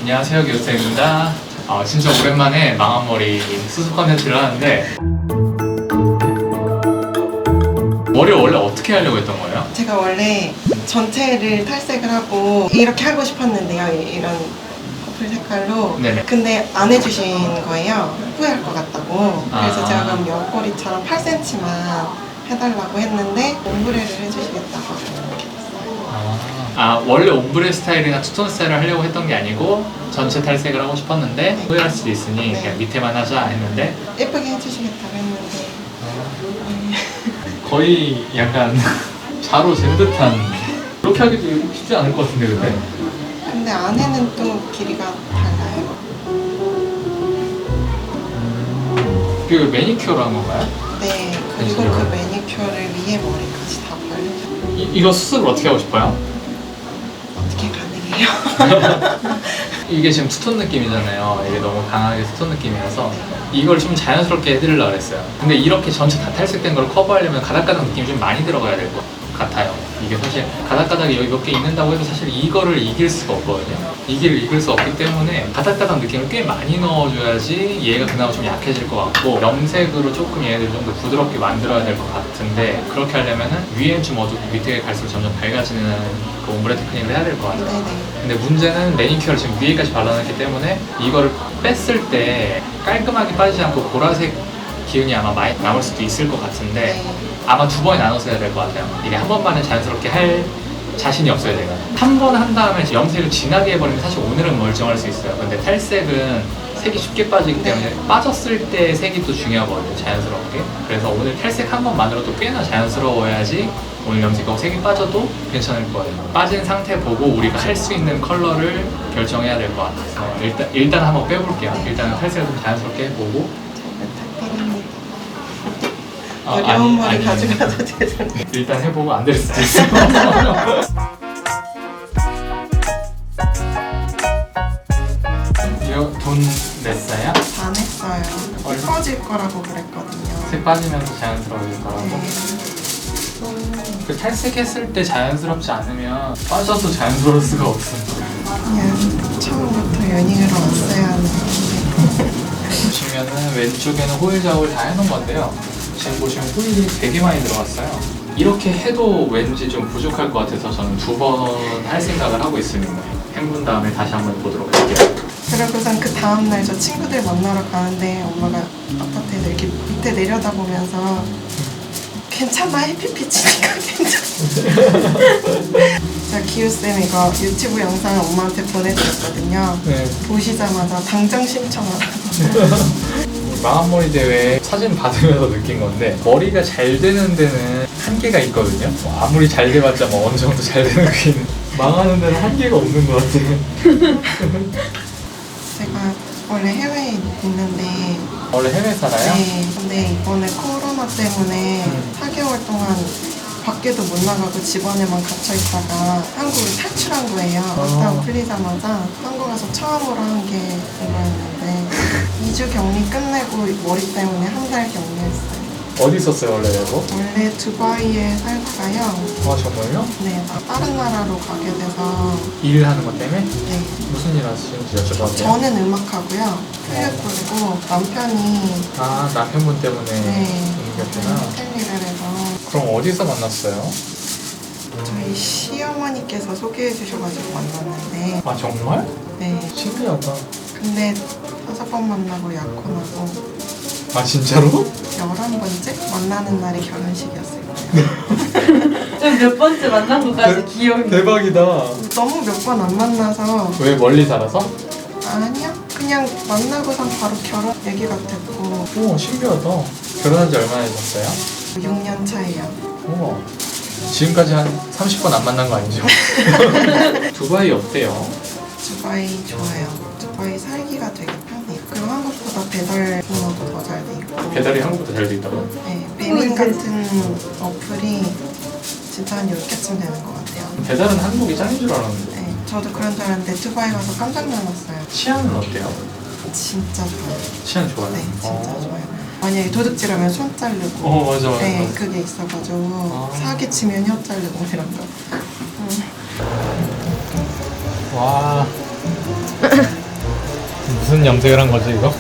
안녕하세요, 기호쌤입니다. 진짜 오랜만에 망한 머리 수습 컨텐츠를 하는데 머리를 원래 어떻게 하려고 했던 거예요? 제가 원래 전체를 탈색을 하고 이렇게 하고 싶었는데요. 이런 퍼플 색깔로. 네네. 근데 안 해주신 거예요. 후회할 것 같다고. 그래서 아. 제가 그럼 옆구리처럼 8cm만 해달라고 했는데 옴브레를 해주시겠다고 하고. 원래 옴브레 스타일이나 투톤 스타일을 하려고 했던 게 아니고 전체 탈색을 하고 싶었는데 후회할 수도 있으니 네. 그냥 밑에만 하자 했는데 예쁘게 해주시겠다고 했는데 거의 약간 자로 잰 듯한, 그렇게 하기도 쉽지 않을 것 같은데. 근데 안에는 또 길이가 달라요. 그 매니큐어로 한 건가요? 네, 그리고 그 매니큐어를 위에 머리까지 다 발려요. 이거 수습을 어떻게 하고 싶어요? 어떻게 가능해요? 이게 지금 투톤 느낌이잖아요. 이게 너무 강하게 투톤 느낌이라서 이걸 좀 자연스럽게 해드리려고 했어요. 근데 이렇게 전체 다 탈색된 걸 커버하려면 가닥가닥 느낌이 좀 많이 들어가야 될 것 같아요. 이게 사실 가닥가닥이 여기 몇 개 있는다고 해도 사실 이거를 이길 수가 없거든요. 이길 수 없기 때문에 가닥가닥 느낌을 꽤 많이 넣어줘야지 얘가 그나마 좀 약해질 것 같고, 염색으로 조금 얘네들 좀 더 부드럽게 만들어야 될 것 같은데, 그렇게 하려면은 위엔 좀 어둡고 밑에 갈수록 점점 밝아지는 그 옴브레 테크닉을 해야 될 것 같아요. 네네. 근데 문제는 매니큐어를 지금 위에까지 발라놨기 때문에 이거를 뺐을 때 깔끔하게 빠지지 않고 보라색 기운이 아마 많이 남을 수도 있을 것 같은데 네. 아마 두 번에 나눠서 해야 될 것 같아요. 이게 한 번만에 자연스럽게 할 자신이 없어요, 제가. 한 번 한 다음에 염색을 진하게 해버리면 사실 오늘은 멀쩡할 수 있어요. 근데 탈색은 색이 쉽게 빠지기 때문에 빠졌을 때 색이 또 중요하거든요, 자연스럽게. 그래서 오늘 탈색 한 번만으로도 꽤나 자연스러워야지 오늘 염색하고 색이 빠져도 괜찮을 거예요. 빠진 상태 보고 우리가 할 수 있는 컬러를 결정해야 될 것 같아서 일단 한번 빼볼게요. 일단은 탈색을 좀 자연스럽게 해보고. 잘 부탁드립니다. 아니, 어려운 머리 아니. 가져가도 되잖아요. 일단 해보고 안 될 수도 있어. 이거 돈 냈어요? 안 했어요. 예뻐질 거라고 그랬거든요. 색 빠지면서 자연스러워질 거라고? 네. 그 탈색했을 때 자연스럽지 않으면 빠져도 자연스러울 수가 없어. 그냥 처음부터 유닝으로 왔어야 하는데. 보시면은 왼쪽에는 호일 작업을 다 해놓은 건데요. 지금 보시면 호일이 되게 많이 들어갔어요. 이렇게 해도 왠지 좀 부족할 것 같아서 저는 두 번 할 생각을 하고 있습니다. 헹군 다음에 다시 한번 보도록 할게요. 그러고선 그 다음날 저 친구들 만나러 가는데 엄마가 아파트에 이렇게 밑에 내려다보면서 괜찮아, 햇빛이니까 괜찮아. 제가 기우쌤 이거 유튜브 영상 엄마한테 보내드렸거든요. 네. 보시자마자 당장 신청하라고. 망한 머리 대회 사진 받으면서 느낀 건데, 머리가 잘 되는 데는 한계가 있거든요. 뭐 아무리 잘 돼봤자 뭐 어느 정도 잘 되는 게 있는, 망하는 데는 한계가 없는 것 같아요. 제가 원래 해외에 있는데 원래 해외 살아요? 네, 근데 이번에 코로나 때문에 4개월 동안 밖에도 못 나가고 집 안에만 갇혀 있다가 한국을 탈출한 거예요. 락다운 풀리자마자 한국 와서 처음으로 한 게 이거였는데 2주 격리 끝내고 머리 때문에 한 달 격리했어요. 어디 있었어요, 원래 이거? 원래 두바이에 살다가요. 아, 정말요? 네, 다른 나라로 가게 돼서 일을 하는 것 때문에? 네. 무슨 일 하시는지 여쭤봐도 돼요? 저는 음악하고요. 플랫 부르고 남편이 아, 남편분 때문에 네, 옮겼구나. 텔리를 해서 그럼 어디서 만났어요? 저희 시어머니께서 소개해 주셔가지고 만났는데 아, 정말? 네. 신기하다. 근데 5번 만나고 약혼하고 아, 진짜로? 11번째 만나는 날이 결혼식이었어요. 요 좀 몇 번째 만난 것까지 기억이 대박이다. 너무 몇 번 안 만나서 왜 멀리 살아서? 아니요. 그냥 만나고선 바로 결혼 얘기가 됐고 오, 신기하다. 결혼한 지 얼마나 되셨어요? 6년 차예요. 우와. 지금까지 한 30번 안 만난 거 아니죠? 두바이 어때요? 두바이 좋아요. 두바이 살기가 되게 편해요. 그리고 한국보다 배달 번호도 더 잘 돼 있고 배달이 한국보다 잘 돼 있다고? 네, 배민 같은 어플이 진짜 한 10개쯤 되는 것 같아요. 배달은 한국이 짱인 줄 알았는데. 네, 저도 그런 줄 알았는데 두바이 가서 깜짝 놀랐어요. 치안은 어때요? 진짜 좋아요. 치안 좋아요? 네, 진짜 좋아요. 만약에 도둑질하면 손 자르고 맞아. 네, 그게 있어가지고 사기 치면 혀 자르고 이런 거. 와. 무슨 염색을 한 거지 이거?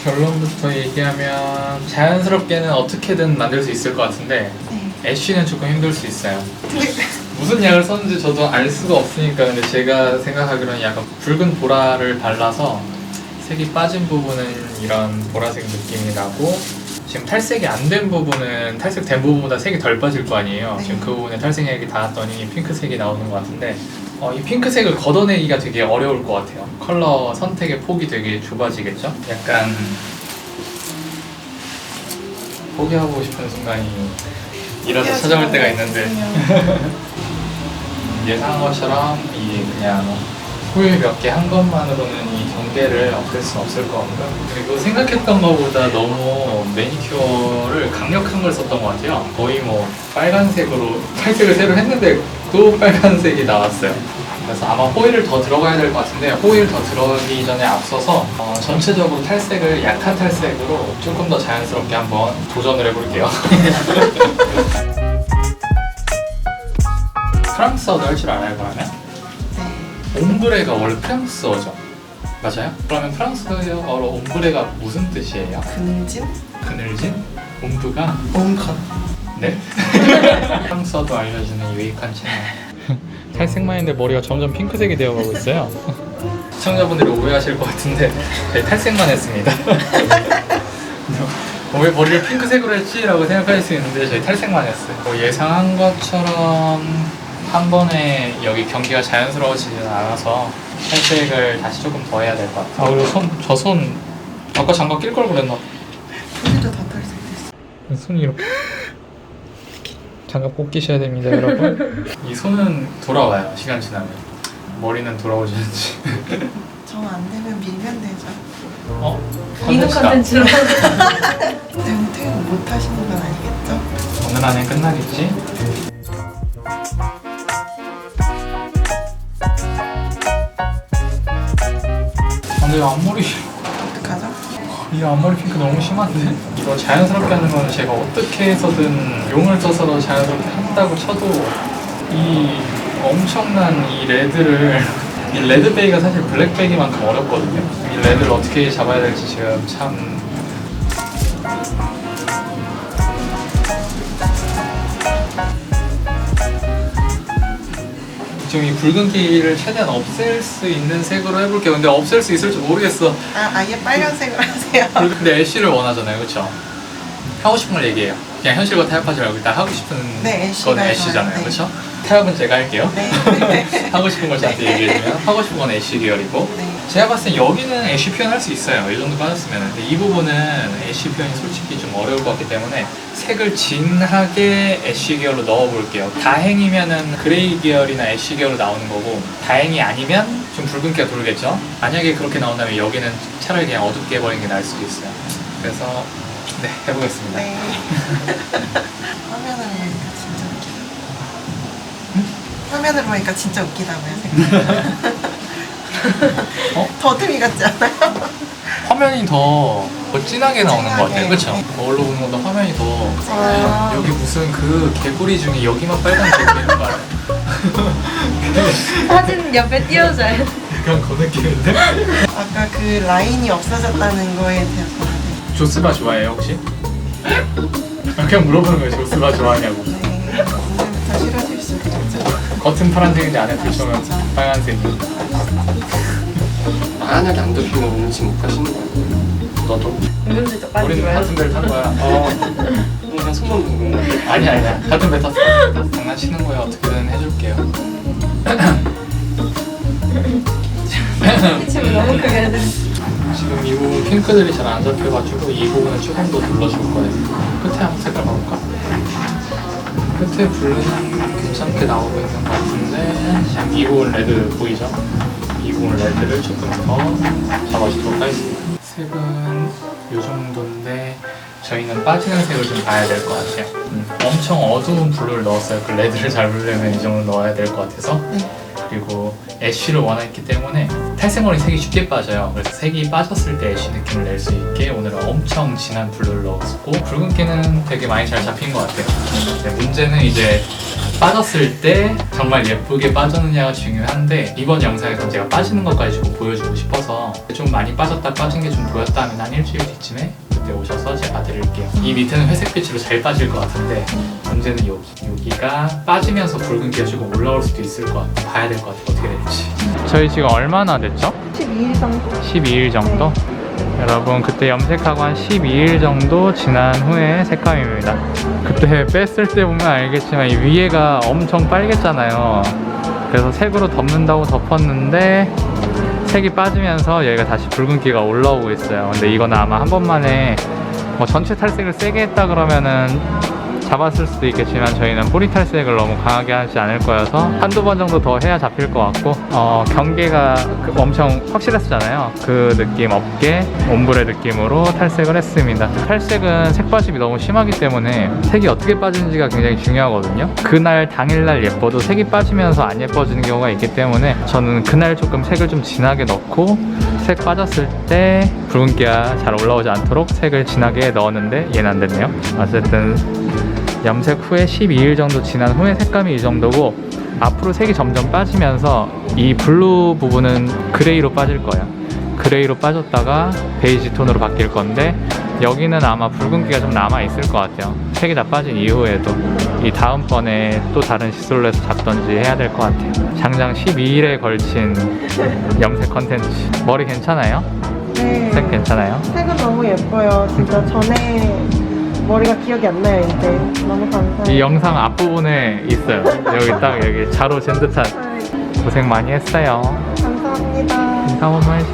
결론부터 얘기하면 자연스럽게는 어떻게든 만들 수 있을 것 같은데 네. 애쉬는 조금 힘들 수 있어요. 무슨 약을 썼는지 저도 알 수가 없으니까. 근데 제가 생각하기로는 약간 붉은 보라를 발라서 색이 빠진 부분은 이런 보라색 느낌이 나고, 지금 탈색이 안 된 부분은 탈색된 부분보다 색이 덜 빠질 거 아니에요. 네. 지금 그 부분에 탈색약이 닿았더니 핑크색이 나오는 것 같은데 이 핑크색을 걷어내기가 되게 어려울 것 같아요. 컬러 선택의 폭이 되게 좁아지겠죠? 약간 포기하고 싶은 순간이 이라도 찾아올 때가 있는데 예상한 것처럼 이 그냥 호일 몇 개 한 것만으로는 이 경계를 없앨 수는 없을 것 같고요. 그리고 생각했던 것보다 너무 매니큐어를 강력한 걸 썼던 것 같아요. 거의 뭐 빨간색으로 탈색을 새로 했는데 또 빨간색이 나왔어요. 그래서 아마 호일을 더 들어가야 될 것 같은데, 호일 더 들어가기 전에 앞서서 전체적으로 탈색을 약한 탈색으로 조금 더 자연스럽게 한번 도전을 해볼게요. 프랑스어도 할 줄 알아요, 그러면? 네. 옴브레가 원래 프랑스어죠? 맞아요? 그러면 프랑스어로 옴브레가 무슨 뜻이에요? 근진? 그늘진? 옴브가? 옴컷. 네. 프랑스어도 알려주는 유익한 채널. 탈색만 했는데 머리가 점점 핑크색이 되어가고 있어요. 시청자분들이 오해하실 것 같은데 저희 탈색만 했습니다. 왜 머리를 핑크색으로 했지? 라고 생각할 수 있는데 저희 탈색만 했어요. 예상한 것처럼 한 번에 여기 경계가 자연스러워지진 않아서 탈색을 다시 조금 더 해야 될 것 같아요. 그리고 저 손 아까 장갑 낄 걸 그랬나? 우리도 다 탈색됐어. 손이 이렇게 장갑 꼭 끼셔야 됩니다, 여러분. 이 손은 돌아와요, 시간 지나면. 머리는 돌아오시는지. 정 안 되면 밀면 되죠. 미는 컨텐츠다. 컨텐츠로. 퇴근 못 하시는 건 아니겠죠? 오늘 안에 끝나겠지? 근데 앞머리 어떡하죠? 이 앞머리 핑크 너무 심한데? 이거 자연스럽게 하는 거는 제가 어떻게 해서든 용을 써서 자연스럽게 한다고 쳐도 이 엄청난 이 레드를 이 레드베이가 사실 블랙베이만큼 어렵거든요. 이 레드를 어떻게 잡아야 될지 지금 참 지금 이 붉은기를 최대한 없앨 수 있는 색으로 해볼게요. 근데 없앨 수 있을지 모르겠어. 아예 빨간색으로 하세요. 근데 애쉬를 원하잖아요, 그렇죠? 하고 싶은 걸 얘기해요. 그냥 현실과 타협하지 말고 일단 하고 싶은 네, 애쉬가 건 애쉬잖아요, 좋아요. 네. 그렇죠? 타협은 제가 할게요. 네. 하고 싶은 걸 저한테 얘기해주면 하고 싶은 건 애쉬 계열이고, 네. 제가 봤을 땐 여기는 애쉬 표현 할 수 있어요. 이 정도 빠졌으면. 근데 이 부분은 애쉬 표현이 솔직히 좀 어려울 것 같기 때문에 색을 진하게 애쉬 계열로 넣어볼게요. 다행이면은 그레이 계열이나 애쉬 계열로 나오는 거고, 다행이 아니면 좀 붉은기가 돌겠죠. 만약에 그렇게 나온다면 여기는 차라리 그냥 어둡게 해버리는 게 나을 수도 있어요. 그래서 네, 해보겠습니다. 네. 화면으로 보니까 진짜 웃기다. 화면으로 보니까 진짜 웃기다고요. 더듬이 같지 않아요? 화면이 더 진하게 나오는 것 같아요. 진하게. 그렇죠? 거울로 보는 것보다 화면이 더 아. 여기 무슨 그 개구리 중에 여기만 빨간 개구리 있는 거 알아요? 사진 옆에 띄워줘요. 그냥 그 느낌인데? 아까 그 라인이 없어졌다는 거에 대해서 조스바 좋아해요 혹시? 그냥 물어보는 거예요. 조스바 좋아하냐고. 네. 오늘부터 싫어질 수도 있죠. 겉은 파란색인데 안에 들어오면 빨간색이. 만약에 안 덮이면 오늘 지금 못 가시는 거야. 너도? 은근슬쩍 빠지지 우리는 마요. 같은 배를 탄 거야. 그냥 손만 보는 거야. 아니야. 같은 배 탔어. 장난치는 거야. 어떻게든 해줄게요. 기침을 너무 크게 해야 돼. 지금 이 부분 핑크들이 잘 안 잡혀가지고 이 부분을 조금 더 눌러줄 거예요. 끝에 한번 색깔 봐볼까? 끝에 블루는 괜찮게 나오고 있는 것 같은데 지금 이 부분 레드 보이죠? 이 부분 레드를 조금 더 잡아주도록 하겠습니다. 색은 이 정도인데 저희는 빠지는 색을 좀 봐야 될 것 같아요. 엄청 어두운 블루를 넣었어요. 그 레드를 잡으려면 이 정도 넣어야 될 것 같아서. 그리고 애쉬를 원했기 때문에 탈색머리 색이 쉽게 빠져요. 그래서 색이 빠졌을 때 애쉬 느낌을 낼 수 있게 오늘은 엄청 진한 블루를 넣었고, 붉은기는 되게 많이 잘 잡힌 것 같아요. 근데 문제는 이제 빠졌을 때 정말 예쁘게 빠졌느냐가 중요한데 이번 영상에서 제가 빠지는 것까지 좀 보여주고 싶어서 좀 많이 빠졌다 빠진 게 좀 보였다 하면 한 일주일 뒤쯤에 그때 오셔서 제가 드릴게요. 이 밑에는 회색빛으로 잘 빠질 것 같은데 문제는 여기가 빠지면서 붉은기가 조금 올라올 수도 있을 것 같아. 봐야 될 것 같아. 어떻게 될지. 저희 지금 얼마나 됐죠? 12일 정도? 12일 정도? 여러분 그때 염색하고 한 12일 정도 지난 후에 색감입니다. 그때 뺐을 때 보면 알겠지만 이 위에가 엄청 빨갰잖아요. 그래서 색으로 덮는다고 덮었는데 색이 빠지면서 여기가 다시 붉은기가 올라오고 있어요. 근데 이거는 아마 한 번만에 뭐 전체 탈색을 세게 했다 그러면은 잡았을 수도 있겠지만 저희는 뿌리 탈색을 너무 강하게 하지 않을 거여서 한두 번 정도 더 해야 잡힐 것 같고 경계가 엄청 확실했잖아요. 그 느낌 없게 옴브레 느낌으로 탈색을 했습니다. 탈색은 색 빠짐이 너무 심하기 때문에 색이 어떻게 빠지는지가 굉장히 중요하거든요. 그날 당일날 예뻐도 색이 빠지면서 안 예뻐지는 경우가 있기 때문에 저는 그날 조금 색을 좀 진하게 넣고 색 빠졌을 때 붉은기가 잘 올라오지 않도록 색을 진하게 넣었는데 얘는 안 됐네요. 어쨌든 염색 후에 12일 정도 지난 후에 색감이 이 정도고 앞으로 색이 점점 빠지면서 이 블루 부분은 그레이로 빠질 거예요. 그레이로 빠졌다가 베이지 톤으로 바뀔 건데 여기는 아마 붉은기가 좀 남아 있을 것 같아요. 색이 다 빠진 이후에도 이 다음번에 또 다른 시술로 해서 잡던지 해야 될 것 같아요. 장장 12일에 걸친 염색 컨텐츠. 머리 괜찮아요? 네. 색 괜찮아요? 색은 너무 예뻐요. 진짜 전에 머리가 기억이 안 나요, 이제. 너무 감사해요. 이 영상 앞부분에 있어요. 여기 딱 여기 자로 잰 듯한. 고생 많이 했어요. 감사합니다. 인사 한번 해줘.